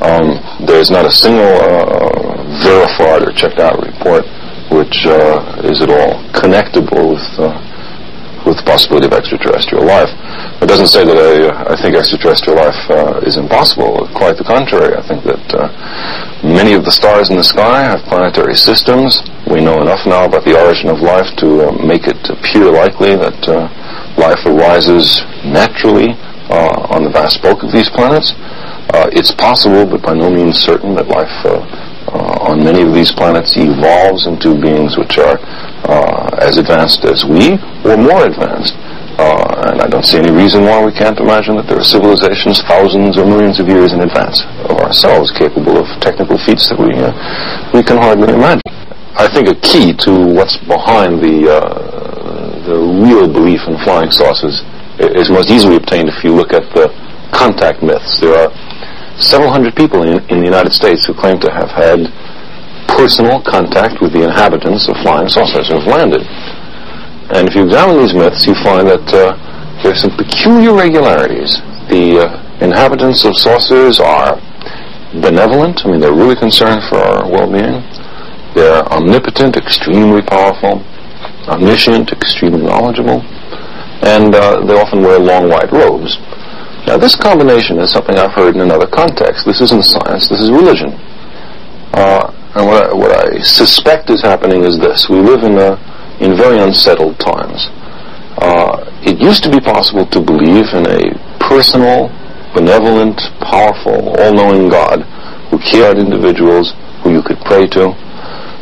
There is not a single verified or checked out report which is at all connectable with the possibility of extraterrestrial life. It doesn't say that I think extraterrestrial life is impossible. Quite the contrary. I think that many of the stars in the sky have planetary systems. We know enough now about the origin of life to make it appear likely that life arises naturally on the vast bulk of these planets. It's possible, but by no means certain, that life on many of these planets evolves into beings which are as advanced as we, or more advanced. And I don't see any reason why we can't imagine that there are civilizations thousands or millions of years in advance of ourselves, capable of technical feats that we can hardly imagine. I think a key to what's behind the real belief in flying saucers is most easily obtained if you look at the contact myths. There are several hundred people in the United States who claim to have had personal contact with the inhabitants of flying saucers who have landed. And if you examine these myths, you find that there are some peculiar regularities. The inhabitants of saucers are benevolent. I mean, they're really concerned for our well-being. They're omnipotent, extremely powerful, omniscient, extremely knowledgeable, and they often wear long white robes. Now, this combination is something I've heard in another context. This isn't science, this is religion. And what I suspect is happening is this. We live in very unsettled times. It used to be possible to believe in a personal, benevolent, powerful, all-knowing God who cared individuals who you could pray to.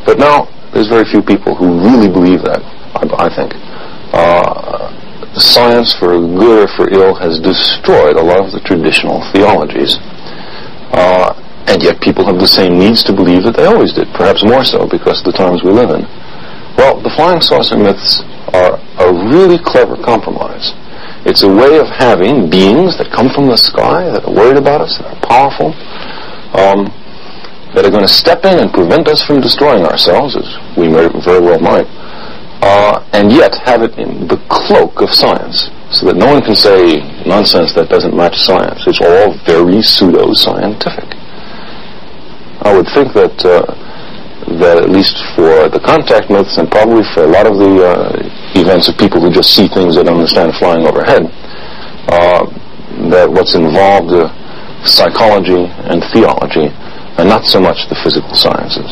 But now, there's very few people who really believe that, I think. Science, for good or for ill, has destroyed a lot of the traditional theologies. And yet people have the same needs to believe that they always did, perhaps more so because of the times we live in. Well, the flying saucer myths are a really clever compromise. It's a way of having beings that come from the sky, that are worried about us, that are powerful, that are going to step in and prevent us from destroying ourselves, as we very well might, and yet have it in the cloak of science, so that no one can say, nonsense, that doesn't match science. It's all very pseudo-scientific. I would think that at least for the contact myths, and probably for a lot of the events of people who just see things they don't understand flying overhead, that what's involved psychology and theology, and not so much the physical sciences.